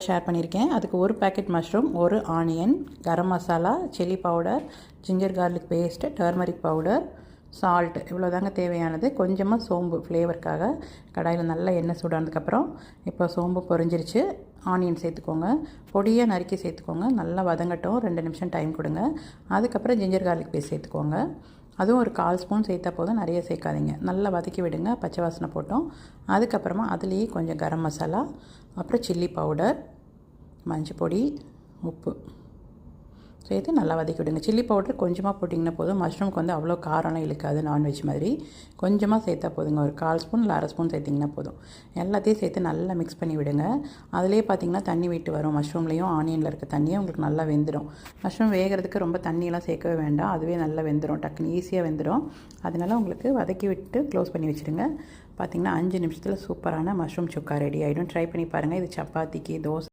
Share பண்ணியிருக்கேன். அதுக்கு ஒரு பேக்கெட் மஷ்ரூம், ஒரு onion, garam masala, chilli powder, ginger garlic paste, turmeric powder, salt இவ்வளோ தாங்க தேவையானது. கொஞ்சமாக சோம்பு ஃப்ளேவருக்காக கடாயில் நல்லா எண்ணெய் சூடானதுக்கப்புறம் இப்போ சோம்பு பொரிஞ்சிருச்சு. ஆனியன் சேர்த்துக்கோங்க, பொடியாக நறுக்கி சேர்த்துக்கோங்க. நல்லா வதங்கட்டும், 2 நிமிஷம் டைம் கொடுங்க. அதுக்கப்புறம் ஜிஞ்சர் கார்லிக் பேஸ்ட் சேர்த்துக்கோங்க. அதுவும் ஒரு 1/4 ஸ்பூன் சேர்த்தா போதும், நிறைய சேர்க்காதீங்க. நல்லா வதக்கி விடுங்க, பச்சை வாசனை போட்டோம். அதுக்கப்புறமா அதுலேயே கொஞ்சம் கரம் மசாலா, அப்புறம் சில்லி பவுடர், மஞ்சள் பொடி, உப்பு சேர்த்து நல்லா வதக்கி விடுங்க. சில்லி பவுடர் கொஞ்சமாக போட்டிங்கன்னா போதும், மஷ்ரூமுக்கு வந்து அவ்வளோ காரம்லாம் இழுக்காது. நான்வெஜ் மாதிரி கொஞ்சமாக சேர்த்தா போதுங்க. ஒரு 1/4 ஸ்பூன் இல்லை 1/2 ஸ்பூன் சேர்த்திங்கன்னா போதும். எல்லாத்தையும் சேர்த்து நல்லா மிக்ஸ் பண்ணி விடுங்க. அதிலே பார்த்திங்கன்னா தண்ணி விட்டு வரும். மஷ்ரூம்லேயும் ஆனியனில் இருக்க தண்ணியே உங்களுக்கு நல்லா வெந்துடும். மஷ்ரூம் வேகிறதுக்கு ரொம்ப தண்ணியெல்லாம் சேர்க்கவே வேண்டாம், அதுவே நல்லா வெந்துடும், டக்குன்னு ஈஸியாக வெந்துடும். அதனால் உங்களுக்கு வதக்கி விட்டு க்ளோஸ் பண்ணி வச்சுடுங்க. பார்த்திங்கன்னா 5 நிமிஷத்தில் சூப்பரான மஷ்ரூம் சுக்கா ரெடி ஆகிடும். ட்ரை பண்ணி பாருங்கள். இது சப்பாத்திக்கு, தோசை